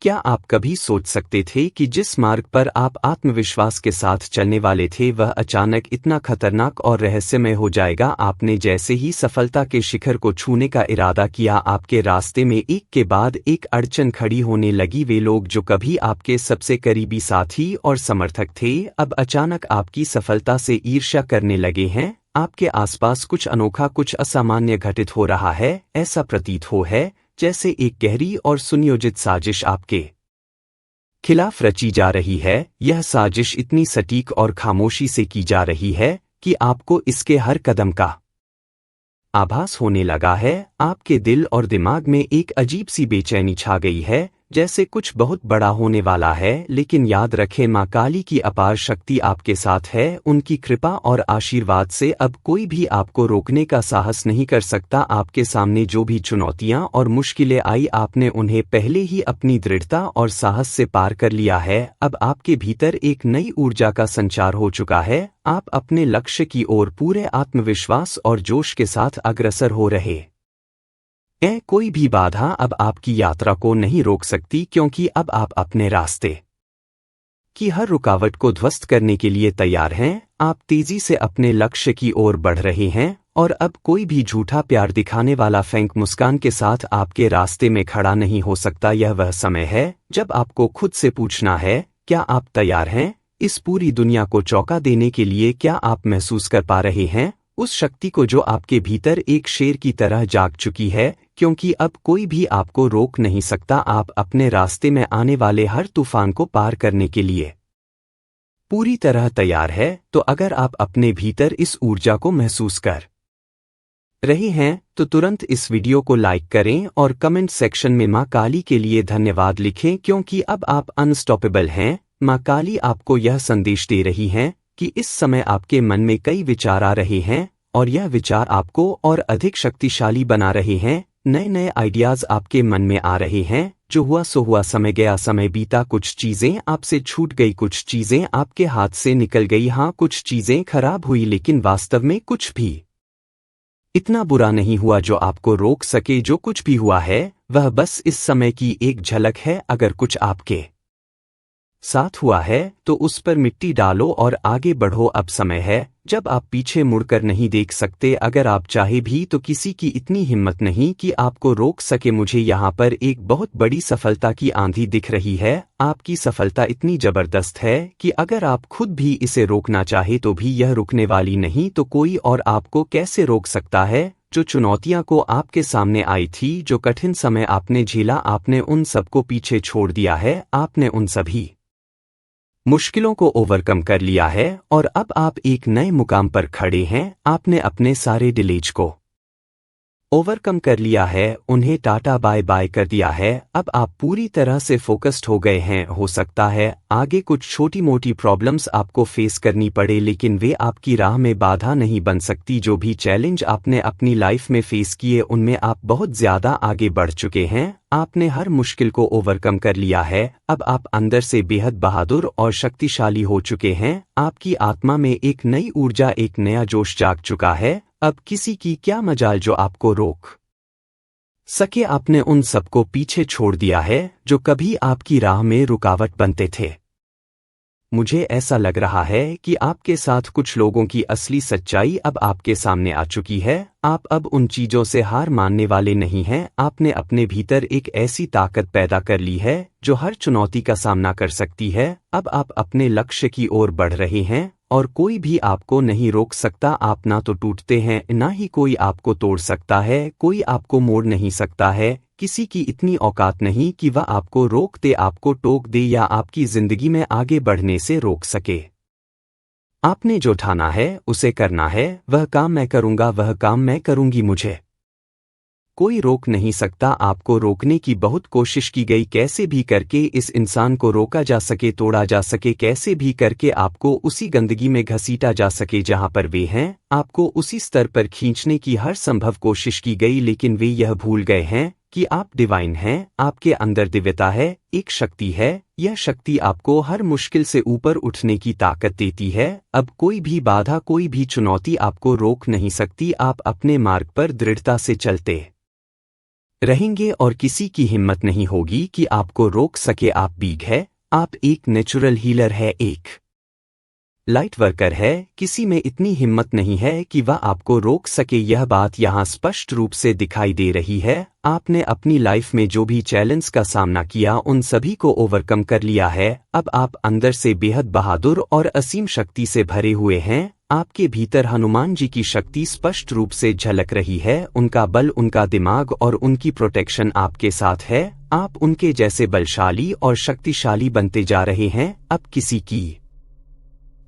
क्या आप कभी सोच सकते थे कि जिस मार्ग पर आप आत्मविश्वास के साथ चलने वाले थे वह अचानक इतना खतरनाक और रहस्यमय हो जाएगा? आपने जैसे ही सफलता के शिखर को छूने का इरादा किया, आपके रास्ते में एक के बाद एक अड़चन खड़ी होने लगी। वे लोग जो कभी आपके सबसे करीबी साथी और समर्थक थे, अब अचानक आपकी सफलता से ईर्ष्या करने लगे हैं। आपके आसपास कुछ अनोखा, कुछ असामान्य घटित हो रहा है। ऐसा प्रतीत हो है जैसे एक गहरी और सुनियोजित साजिश आपके खिलाफ रची जा रही है। यह साजिश इतनी सटीक और खामोशी से की जा रही है कि आपको इसके हर कदम का आभास होने लगा है। आपके दिल और दिमाग में एक अजीब सी बेचैनी छा गई है, जैसे कुछ बहुत बड़ा होने वाला है। लेकिन याद रखें, माँ काली की अपार शक्ति आपके साथ है। उनकी कृपा और आशीर्वाद से अब कोई भी आपको रोकने का साहस नहीं कर सकता। आपके सामने जो भी चुनौतियां और मुश्किलें आई, आपने उन्हें पहले ही अपनी दृढ़ता और साहस से पार कर लिया है। अब आपके भीतर एक नई ऊर्जा का संचार हो चुका है। आप अपने लक्ष्य की ओर पूरे आत्मविश्वास और जोश के साथ अग्रसर हो रहे हैं। कोई भी बाधा अब आपकी यात्रा को नहीं रोक सकती, क्योंकि अब आप अपने रास्ते की हर रुकावट को ध्वस्त करने के लिए तैयार हैं। आप तेजी से अपने लक्ष्य की ओर बढ़ रहे हैं और अब कोई भी झूठा प्यार दिखाने वाला फेंक मुस्कान के साथ आपके रास्ते में खड़ा नहीं हो सकता। यह वह समय है जब आपको खुद से पूछना है, क्या आप तैयार हैं इस पूरी दुनिया को चौंका देने के लिए? क्या आप महसूस कर पा रहे हैं उस शक्ति को जो आपके भीतर एक शेर की तरह जाग चुकी है? क्योंकि अब कोई भी आपको रोक नहीं सकता। आप अपने रास्ते में आने वाले हर तूफान को पार करने के लिए पूरी तरह तैयार है। तो अगर आप अपने भीतर इस ऊर्जा को महसूस कर रहे हैं तो तुरंत इस वीडियो को लाइक करें और कमेंट सेक्शन में माँ काली के लिए धन्यवाद लिखें, क्योंकि अब आप अनस्टॉपेबल हैं। माँ काली आपको यह संदेश दे रही हैं कि इस समय आपके मन में कई विचार आ रहे हैं और यह विचार आपको और अधिक शक्तिशाली बना रहे हैं। नए नए आइडियाज आपके मन में आ रहे हैं। जो हुआ सो हुआ, समय गया, समय बीता। कुछ चीजें आपसे छूट गई, कुछ चीजें आपके हाथ से निकल गई। हाँ, कुछ चीजें खराब हुई, लेकिन वास्तव में कुछ भी इतना बुरा नहीं हुआ जो आपको रोक सके। जो कुछ भी हुआ है वह बस इस समय की एक झलक है। अगर कुछ आपके साथ हुआ है तो उस पर मिट्टी डालो और आगे बढ़ो। अब समय है जब आप पीछे मुड़कर नहीं देख सकते। अगर आप चाहे भी तो किसी की इतनी हिम्मत नहीं कि आपको रोक सके। मुझे यहाँ पर एक बहुत बड़ी सफलता की आंधी दिख रही है। आपकी सफलता इतनी जबरदस्त है कि अगर आप खुद भी इसे रोकना चाहे तो भी यह रुकने वाली नहीं। तो कोई और आपको कैसे रोक सकता है? जो चुनौतियां को आपके सामने आई थी, जो कठिन समय आपने झेला, आपने उन सबको पीछे छोड़ दिया है। आपने उन सभी मुश्किलों को ओवरकम कर लिया है और अब आप एक नए मुकाम पर खड़े हैं। आपने अपने सारे डिलेज को ओवरकम कर लिया है, उन्हें टाटा बाय बाय कर दिया है। अब आप पूरी तरह से फोकस्ड हो गए हैं। हो सकता है आगे कुछ छोटी मोटी प्रॉब्लम्स आपको फेस करनी पड़े, लेकिन वे आपकी राह में बाधा नहीं बन सकती। जो भी चैलेंज आपने अपनी लाइफ में फेस किए, उनमें आप बहुत ज्यादा आगे बढ़ चुके हैं। आपने हर मुश्किल को ओवरकम कर लिया है। अब आप अंदर से बेहद बहादुर और शक्तिशाली हो चुके हैं। आपकी आत्मा में एक नई ऊर्जा, एक नया जोश जाग चुका है। अब किसी की क्या मजाल जो आपको रोक सके। आपने उन सबको पीछे छोड़ दिया है जो कभी आपकी राह में रुकावट बनते थे। मुझे ऐसा लग रहा है कि आपके साथ कुछ लोगों की असली सच्चाई अब आपके सामने आ चुकी है। आप अब उन चीजों से हार मानने वाले नहीं हैं। आपने अपने भीतर एक ऐसी ताकत पैदा कर ली है जो हर चुनौती का सामना कर सकती है। अब आप अपने लक्ष्य की ओर बढ़ रहे हैं और कोई भी आपको नहीं रोक सकता। आप ना तो टूटते हैं, ना ही कोई आपको तोड़ सकता है। कोई आपको मोड़ नहीं सकता है। किसी की इतनी औकात नहीं कि वह आपको रोक दे, आपको टोक दे या आपकी जिंदगी में आगे बढ़ने से रोक सके। आपने जो ठाना है उसे करना है। वह काम मैं करूंगा, वह काम मैं करूंगी, मुझे कोई रोक नहीं सकता। आपको रोकने की बहुत कोशिश की गई, कैसे भी करके इस इंसान को रोका जा सके, तोड़ा जा सके, कैसे भी करके आपको उसी गंदगी में घसीटा जा सके जहां पर वे हैं। आपको उसी स्तर पर खींचने की हर संभव कोशिश की गई, लेकिन वे यह भूल गए हैं कि आप डिवाइन हैं। आपके अंदर दिव्यता है, एक शक्ति है। यह शक्ति आपको हर मुश्किल से ऊपर उठने की ताकत देती है। अब कोई भी बाधा, कोई भी चुनौती आपको रोक नहीं सकती। आप अपने मार्ग पर दृढ़ता से चलते रहेंगे और किसी की हिम्मत नहीं होगी कि आपको रोक सके। आप बीग है, आप एक नेचुरल हीलर है, एक लाइट वर्कर है। किसी में इतनी हिम्मत नहीं है कि वह आपको रोक सके। यह बात यहाँ स्पष्ट रूप से दिखाई दे रही है। आपने अपनी लाइफ में जो भी चैलेंज का सामना किया उन सभी को ओवरकम कर लिया है। अब आप अंदर से बेहद बहादुर और असीम शक्ति से भरे हुए हैं। आपके भीतर हनुमान जी की शक्ति स्पष्ट रूप से झलक रही है। उनका बल, उनका दिमाग और उनकी प्रोटेक्शन आपके साथ है। आप उनके जैसे बलशाली और शक्तिशाली बनते जा रहे हैं। अब किसी की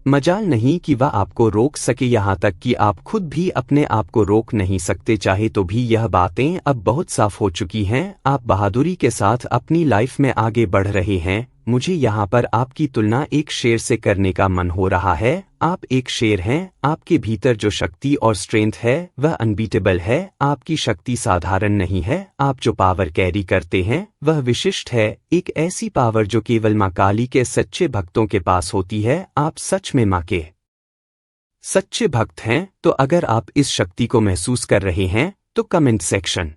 मजाल नहीं कि वह आपको रोक सके, यहाँ तक कि आप खुद भी अपने आप को रोक नहीं सकते चाहे तो भी। यह बातें अब बहुत साफ हो चुकी हैं। आप बहादुरी के साथ अपनी लाइफ में आगे बढ़ रहे हैं। मुझे यहाँ पर आपकी तुलना एक शेर से करने का मन हो रहा है। आप एक शेर हैं। आपके भीतर जो शक्ति और स्ट्रेंथ है वह अनबीटेबल है। आपकी शक्ति साधारण नहीं है। आप जो पावर कैरी करते हैं वह विशिष्ट है, एक ऐसी पावर जो केवल माँ काली के सच्चे भक्तों के पास होती है। आप सच में माँ के सच्चे भक्त हैं। तो अगर आप इस शक्ति को महसूस कर रहे हैं तो कमेंट सेक्शन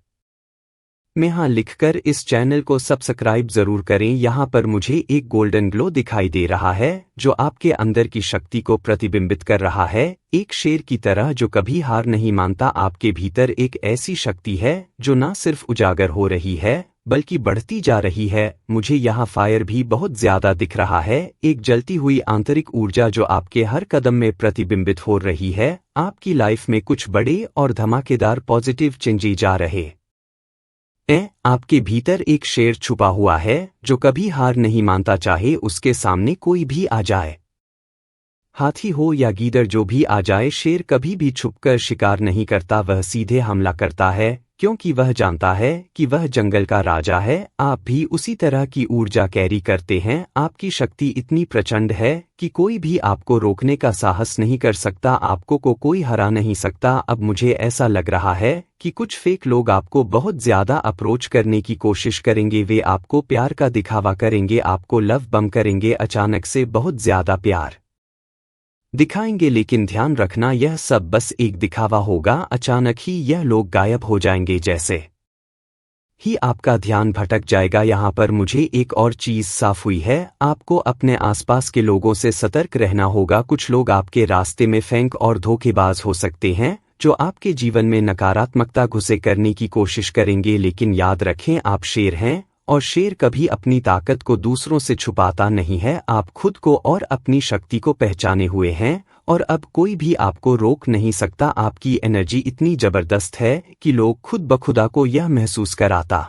में हाँ लिखकर इस चैनल को सब्सक्राइब जरूर करें। यहाँ पर मुझे एक गोल्डन ग्लो दिखाई दे रहा है जो आपके अंदर की शक्ति को प्रतिबिंबित कर रहा है, एक शेर की तरह जो कभी हार नहीं मानता। आपके भीतर एक ऐसी शक्ति है जो न सिर्फ उजागर हो रही है बल्कि बढ़ती जा रही है। मुझे यहाँ फायर भी बहुत ज्यादा दिख रहा है, एक जलती हुई आंतरिक ऊर्जा जो आपके हर कदम में प्रतिबिंबित हो रही है। आपकी लाइफ में कुछ बड़े और धमाकेदार पॉजिटिव चेंजेस आ रहे आपके भीतर एक शेर छुपा हुआ है जो कभी हार नहीं मानता, चाहे उसके सामने कोई भी आ जाए। हाथी हो या गीदड़, जो भी आ जाए, शेर कभी भी छुपकर शिकार नहीं करता। वह सीधे हमला करता है क्योंकि वह जानता है कि वह जंगल का राजा है। आप भी उसी तरह की ऊर्जा कैरी करते हैं। आपकी शक्ति इतनी प्रचंड है कि कोई भी आपको रोकने का साहस नहीं कर सकता, आपको कोई हरा नहीं सकता। अब मुझे ऐसा लग रहा है कि कुछ फेक लोग आपको बहुत ज्यादा अप्रोच करने की कोशिश करेंगे। वे आपको प्यार का दिखावा करेंगे, आपको लव बम करेंगे, अचानक से बहुत ज्यादा प्यार दिखाएंगे। लेकिन ध्यान रखना, यह सब बस एक दिखावा होगा। अचानक ही यह लोग गायब हो जाएंगे, जैसे ही आपका ध्यान भटक जाएगा। यहाँ पर मुझे एक और चीज साफ हुई है। आपको अपने आसपास के लोगों से सतर्क रहना होगा। कुछ लोग आपके रास्ते में फेंक और धोखेबाज हो सकते हैं जो आपके जीवन में नकारात्मकता घुसे करने की कोशिश करेंगे। लेकिन याद रखें, आप शेर हैं और शेर कभी अपनी ताकत को दूसरों से छुपाता नहीं है। आप खुद को और अपनी शक्ति को पहचाने हुए हैं और अब कोई भी आपको रोक नहीं सकता। आपकी एनर्जी इतनी जबरदस्त है कि लोग खुद ब खुदा को यह महसूस कराता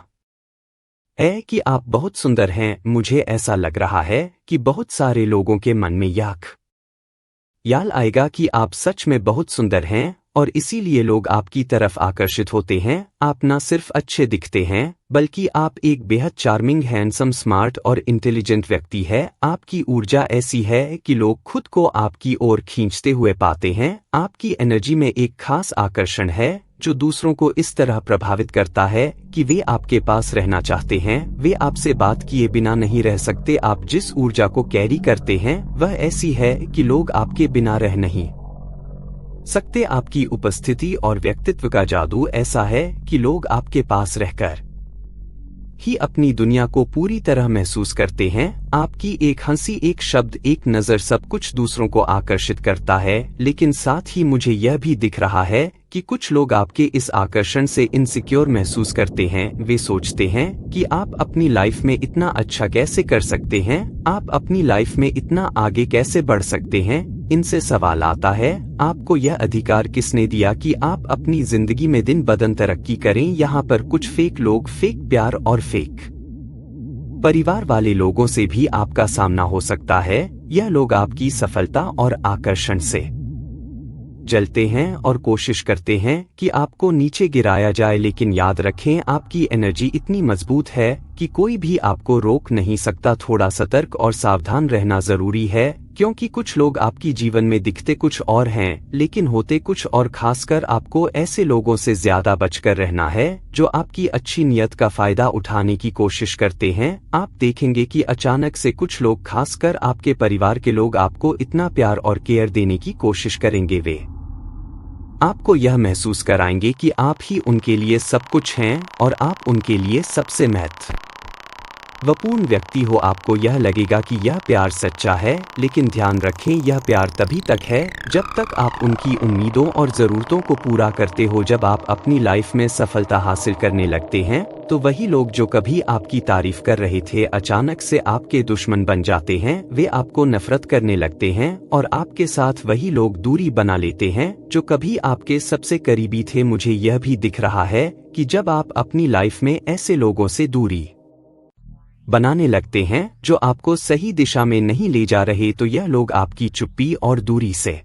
है कि आप बहुत सुंदर हैं। मुझे ऐसा लग रहा है कि बहुत सारे लोगों के मन में यह ख्याल आएगा कि आप सच में बहुत सुंदर हैं और इसीलिए लोग आपकी तरफ आकर्षित होते हैं। आप न सिर्फ अच्छे दिखते हैं बल्कि आप एक बेहद चार्मिंग, हैंडसम, स्मार्ट और इंटेलिजेंट व्यक्ति है। आपकी ऊर्जा ऐसी है कि लोग खुद को आपकी ओर खींचते हुए पाते हैं। आपकी एनर्जी में एक खास आकर्षण है जो दूसरों को इस तरह प्रभावित करता है कि वे आपके पास रहना चाहते हैं। वे आपसे बात किए बिना नहीं रह सकते। आप जिस ऊर्जा को कैरी करते हैं वह ऐसी है कि लोग आपके बिना रह नहीं सकते। आपकी उपस्थिति और व्यक्तित्व का जादू ऐसा है कि लोग आपके पास रहकर ही अपनी दुनिया को पूरी तरह महसूस करते हैं। आपकी एक हंसी, एक शब्द, एक नज़र, सब कुछ दूसरों को आकर्षित करता है। लेकिन साथ ही मुझे यह भी दिख रहा है कि कुछ लोग आपके इस आकर्षण से इनसिक्योर महसूस करते हैं। वे सोचते हैं कि आप अपनी लाइफ में इतना अच्छा कैसे कर सकते हैं, आप अपनी लाइफ में इतना आगे कैसे बढ़ सकते हैं। इनसे सवाल आता है, आपको यह अधिकार किसने दिया कि आप अपनी जिंदगी में दिन ब दिन तरक्की करें। यहाँ पर कुछ फेक लोग, फेक प्यार और फेक परिवार वाले लोगों से भी आपका सामना हो सकता है। यह लोग आपकी सफलता और आकर्षण से जलते हैं और कोशिश करते हैं कि आपको नीचे गिराया जाए। लेकिन याद रखें, आपकी एनर्जी इतनी मजबूत है कि कोई भी आपको रोक नहीं सकता। थोड़ा सतर्क और सावधान रहना जरूरी है क्योंकि कुछ लोग आपकी जीवन में दिखते कुछ और हैं लेकिन होते कुछ और। खासकर आपको ऐसे लोगों से ज्यादा बचकर रहना है जो आपकी अच्छी नीयत का फायदा उठाने की कोशिश करते हैं। आप देखेंगे कि अचानक से कुछ लोग, खासकर आपके परिवार के लोग, आपको इतना प्यार और केयर देने की कोशिश करेंगे। वे आपको यह महसूस कराएंगे कि आप ही उनके लिए सब कुछ हैं और आप उनके लिए सबसे महत्वपूर्ण व्यक्ति हो। आपको यह लगेगा कि यह प्यार सच्चा है, लेकिन ध्यान रखें यह प्यार तभी तक है जब तक आप उनकी उम्मीदों और ज़रूरतों को पूरा करते हो। जब आप अपनी लाइफ में सफलता हासिल करने लगते हैं तो वही लोग जो कभी आपकी तारीफ कर रहे थे अचानक से आपके दुश्मन बन जाते हैं। वे आपको नफरत करने लगते हैं और आपके साथ वही लोग दूरी बना लेते हैं जो कभी आपके सबसे करीबी थे। मुझे यह भी दिख रहा है कि जब आप अपनी लाइफ में ऐसे लोगों से दूरी बनाने लगते हैं जो आपको सही दिशा में नहीं ले जा रहे, तो यह लोग आपकी चुप्पी और दूरी से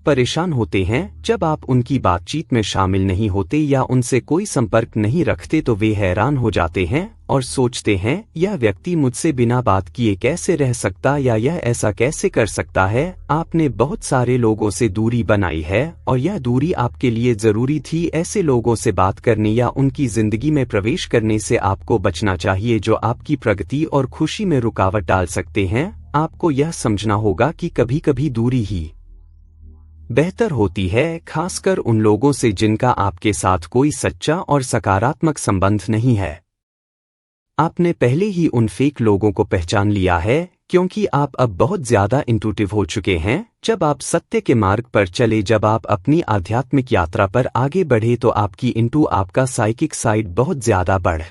परेशान होते हैं। जब आप उनकी बातचीत में शामिल नहीं होते या उनसे कोई संपर्क नहीं रखते तो वे हैरान हो जाते हैं और सोचते हैं यह व्यक्ति मुझसे बिना बात किए कैसे रह सकता, या यह ऐसा कैसे कर सकता है। आपने बहुत सारे लोगों से दूरी बनाई है और यह दूरी आपके लिए जरूरी थी। ऐसे लोगों से बात करने या उनकी जिंदगी में प्रवेश करने से आपको बचना चाहिए जो आपकी प्रगति और खुशी में रुकावट डाल सकते हैं। आपको यह समझना होगा कि कभी कभी दूरी ही बेहतर होती है, खासकर उन लोगों से जिनका आपके साथ कोई सच्चा और सकारात्मक संबंध नहीं है। आपने पहले ही उन फेक लोगों को पहचान लिया है क्योंकि आप अब बहुत ज्यादा इंट्यूटिव हो चुके हैं। जब आप सत्य के मार्ग पर चले, जब आप अपनी आध्यात्मिक यात्रा पर आगे बढ़े तो आपका साइकिक साइड बहुत ज्यादा बढ़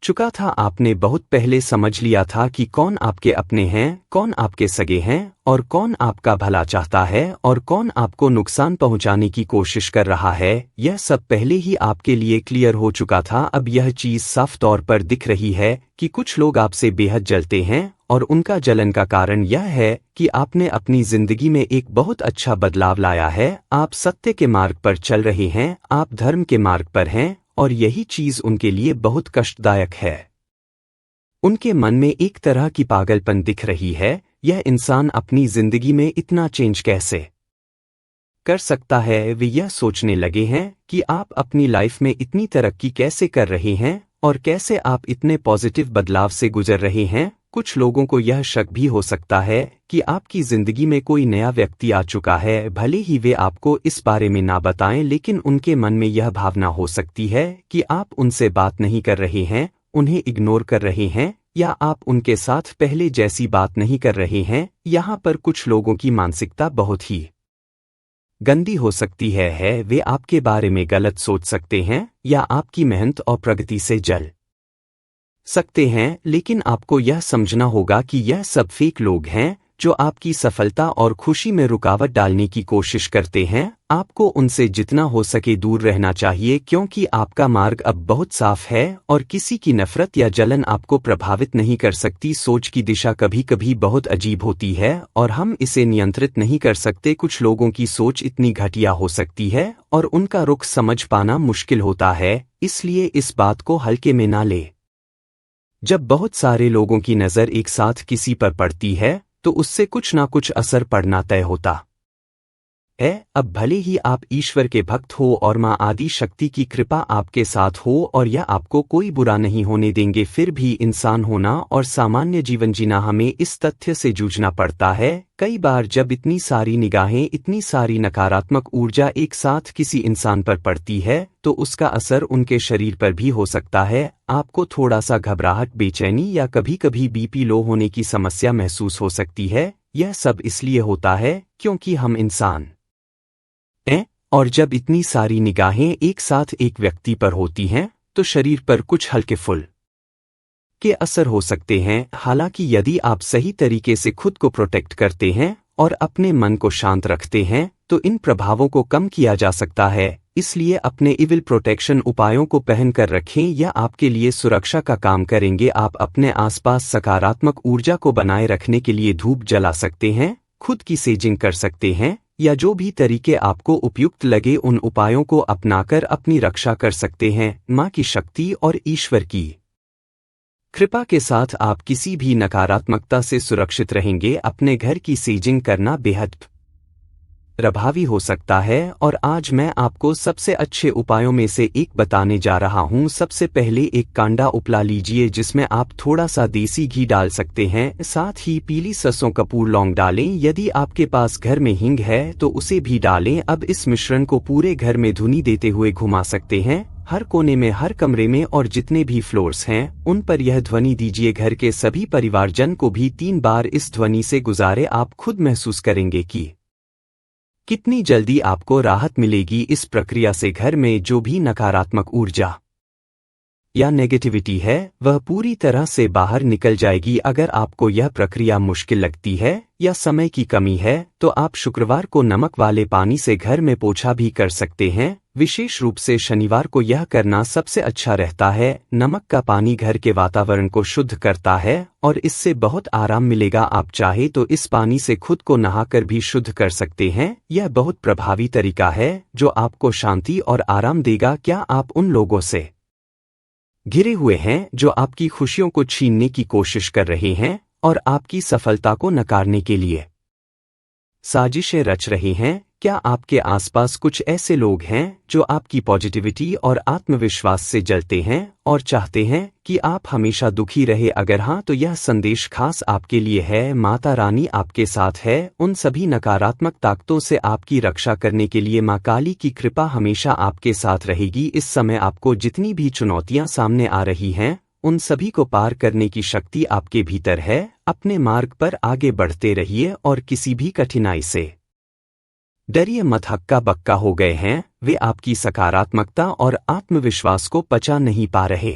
चुका था। आपने बहुत पहले समझ लिया था कि कौन आपके अपने हैं, कौन आपके सगे हैं और कौन आपका भला चाहता है और कौन आपको नुकसान पहुंचाने की कोशिश कर रहा है। यह सब पहले ही आपके लिए क्लियर हो चुका था। अब यह चीज साफ तौर पर दिख रही है कि कुछ लोग आपसे बेहद जलते हैं और उनका जलन का कारण यह है कि आपने अपनी जिंदगी में एक बहुत अच्छा बदलाव लाया है। आप सत्य के मार्ग पर चल रहे हैं, आप धर्म के मार्ग पर हैं और यही चीज उनके लिए बहुत कष्टदायक है। उनके मन में एक तरह की पागलपन दिख रही है। यह इंसान अपनी जिंदगी में इतना चेंज कैसे कर सकता है। वे यह सोचने लगे हैं कि आप अपनी लाइफ में इतनी तरक्की कैसे कर रहे हैं और कैसे आप इतने पॉजिटिव बदलाव से गुजर रहे हैं। कुछ लोगों को यह शक भी हो सकता है कि आपकी जिंदगी में कोई नया व्यक्ति आ चुका है। भले ही वे आपको इस बारे में ना बताएं, लेकिन उनके मन में यह भावना हो सकती है कि आप उनसे बात नहीं कर रहे हैं, उन्हें इग्नोर कर रहे हैं या आप उनके साथ पहले जैसी बात नहीं कर रहे हैं। यहाँ पर कुछ लोगों की मानसिकता बहुत ही गंदी हो सकती है। वे आपके बारे में गलत सोच सकते हैं या आपकी मेहनत और प्रगति से जल सकते हैं, लेकिन आपको यह समझना होगा कि यह सब फेक लोग हैं जो आपकी सफलता और खुशी में रुकावट डालने की कोशिश करते हैं। आपको उनसे जितना हो सके दूर रहना चाहिए क्योंकि आपका मार्ग अब बहुत साफ है और किसी की नफरत या जलन आपको प्रभावित नहीं कर सकती। सोच की दिशा कभी कभी बहुत अजीब होती है और हम इसे नियंत्रित नहीं कर सकते। कुछ लोगों की सोच इतनी घटिया हो सकती है और उनका रुख समझ पाना मुश्किल होता है, इसलिए इस बात को हल्के में ना ले। जब बहुत सारे लोगों की नज़र एक साथ किसी पर पड़ती है तो उससे कुछ ना कुछ असर पड़ना तय होता है। अब भले ही आप ईश्वर के भक्त हो और माँ आदि शक्ति की कृपा आपके साथ हो और यह आपको कोई बुरा नहीं होने देंगे, फिर भी इंसान होना और सामान्य जीवन जीना हमें इस तथ्य से जूझना पड़ता है। कई बार जब इतनी सारी निगाहें, इतनी सारी नकारात्मक ऊर्जा एक साथ किसी इंसान पर पड़ती है तो उसका असर उनके शरीर पर भी हो सकता है। आपको थोड़ा सा घबराहट, बेचैनी या कभी कभी बीपी लो होने की समस्या महसूस हो सकती है। यह सब इसलिए होता है क्योंकि हम इंसान हैं और जब इतनी सारी निगाहें एक साथ एक व्यक्ति पर होती हैं तो शरीर पर कुछ हल्के फुल्के के असर हो सकते हैं। हालांकि यदि आप सही तरीके से खुद को प्रोटेक्ट करते हैं और अपने मन को शांत रखते हैं तो इन प्रभावों को कम किया जा सकता है। इसलिए अपने इविल प्रोटेक्शन उपायों को पहन कर रखें, यह आपके लिए सुरक्षा का काम करेंगे। आप अपने आसपास सकारात्मक ऊर्जा को बनाए रखने के लिए धूप जला सकते हैं, खुद की सेजिंग कर सकते हैं या जो भी तरीके आपको उपयुक्त लगे उन उपायों को अपनाकर अपनी रक्षा कर सकते हैं। माँ की शक्ति और ईश्वर की कृपा के साथ आप किसी भी नकारात्मकता से सुरक्षित रहेंगे। अपने घर की सेजिंग करना बेहद प्रभावी हो सकता है और आज मैं आपको सबसे अच्छे उपायों में से एक बताने जा रहा हूं। सबसे पहले एक कांदा उपला लीजिए जिसमें आप थोड़ा सा देसी घी डाल सकते हैं, साथ ही पीली सरसों कपूर लौंग डालें। यदि आपके पास घर में हींग है तो उसे भी डालें। अब इस मिश्रण को पूरे घर में धुनी देते हुए घुमा सकते हैं, हर कोने में, हर कमरे में, और जितने भी फ्लोर्स हैं उन पर यह ध्वनि दीजिए। घर के सभी परिवारजन को भी 3 बार इस ध्वनि से गुजारे। आप खुद महसूस करेंगे कि कितनी जल्दी आपको राहत मिलेगी। इस प्रक्रिया से घर में जो भी नकारात्मक ऊर्जा या नेगेटिविटी है वह पूरी तरह से बाहर निकल जाएगी। अगर आपको यह प्रक्रिया मुश्किल लगती है या समय की कमी है तो आप शुक्रवार को नमक वाले पानी से घर में पोछा भी कर सकते हैं। विशेष रूप से शनिवार को यह करना सबसे अच्छा रहता है। नमक का पानी घर के वातावरण को शुद्ध करता है और इससे बहुत आराम मिलेगा। आप चाहे तो इस पानी से खुद को नहाकर भी शुद्ध कर सकते हैं। यह बहुत प्रभावी तरीका है जो आपको शांति और आराम देगा। क्या आप उन लोगों से घिरे हुए हैं जो आपकी खुशियों को छीनने की कोशिश कर रहे हैं और आपकी सफलता को नकारने के लिए साजिशें रच रहे हैं? क्या आपके आसपास कुछ ऐसे लोग हैं जो आपकी पॉजिटिविटी और आत्मविश्वास से जलते हैं और चाहते हैं कि आप हमेशा दुखी रहे? अगर हाँ तो यह संदेश खास आपके लिए है। माता रानी आपके साथ है। उन सभी नकारात्मक ताकतों से आपकी रक्षा करने के लिए मां काली की कृपा हमेशा आपके साथ रहेगी। इस समय आपको जितनी भी चुनौतियां सामने आ रही हैं उन सभी को पार करने की शक्ति आपके भीतर है। अपने मार्ग पर आगे बढ़ते रहिए और किसी भी कठिनाई से डरिए मत। हक्का बक्का हो गए हैं वे आपकी सकारात्मकता और आत्मविश्वास को पचा नहीं पा रहे।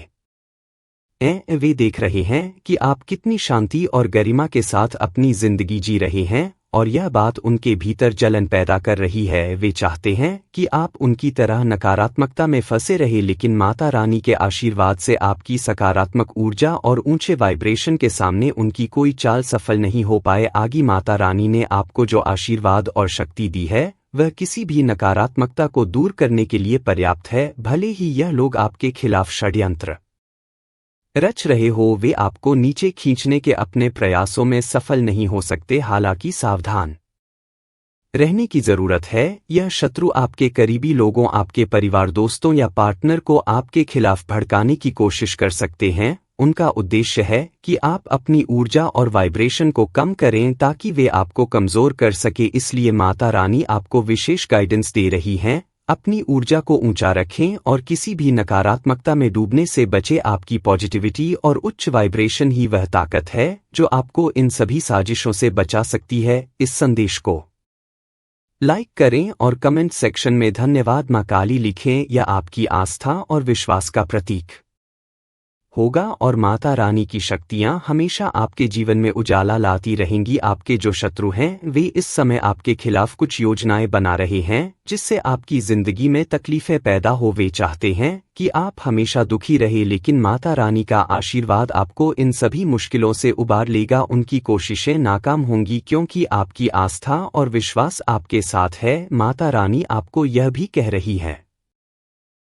वे देख रहे हैं कि आप कितनी शांति और गरिमा के साथ अपनी जिंदगी जी रहे हैं और यह बात उनके भीतर जलन पैदा कर रही है। वे चाहते हैं कि आप उनकी तरह नकारात्मकता में फंसे रहे, लेकिन माता रानी के आशीर्वाद से आपकी सकारात्मक ऊर्जा और ऊंचे वाइब्रेशन के सामने उनकी कोई चाल सफल नहीं हो पाए। आगे माता रानी ने आपको जो आशीर्वाद और शक्ति दी है वह किसी भी नकारात्मकता को दूर करने के लिए पर्याप्त है। भले ही यह लोग आपके खिलाफ षड्यंत्र रच रहे हो, वे आपको नीचे खींचने के अपने प्रयासों में सफल नहीं हो सकते। हालांकि सावधान रहने की जरूरत है। यह शत्रु आपके करीबी लोगों, आपके परिवार, दोस्तों या पार्टनर को आपके खिलाफ भड़काने की कोशिश कर सकते हैं। उनका उद्देश्य है कि आप अपनी ऊर्जा और वाइब्रेशन को कम करें ताकि वे आपको कमजोर कर सके। इसलिए माता रानी आपको विशेष गाइडेंस दे रही हैं। अपनी ऊर्जा को ऊंचा रखें और किसी भी नकारात्मकता में डूबने से बचे। आपकी पॉजिटिविटी और उच्च वाइब्रेशन ही वह ताकत है जो आपको इन सभी साजिशों से बचा सकती है। इस संदेश को लाइक करें और कमेंट सेक्शन में धन्यवाद मां काली लिखें। यह आपकी आस्था और विश्वास का प्रतीक होगा और माता रानी की शक्तियां हमेशा आपके जीवन में उजाला लाती रहेंगी। आपके जो शत्रु हैं वे इस समय आपके खिलाफ कुछ योजनाएं बना रहे हैं जिससे आपकी जिंदगी में तकलीफें पैदा हो। वे चाहते हैं कि आप हमेशा दुखी रहे, लेकिन माता रानी का आशीर्वाद आपको इन सभी मुश्किलों से उबार लेगा। उनकी कोशिशें नाकाम होंगी क्योंकि आपकी आस्था और विश्वास आपके साथ है। माता रानी आपको यह भी कह रही है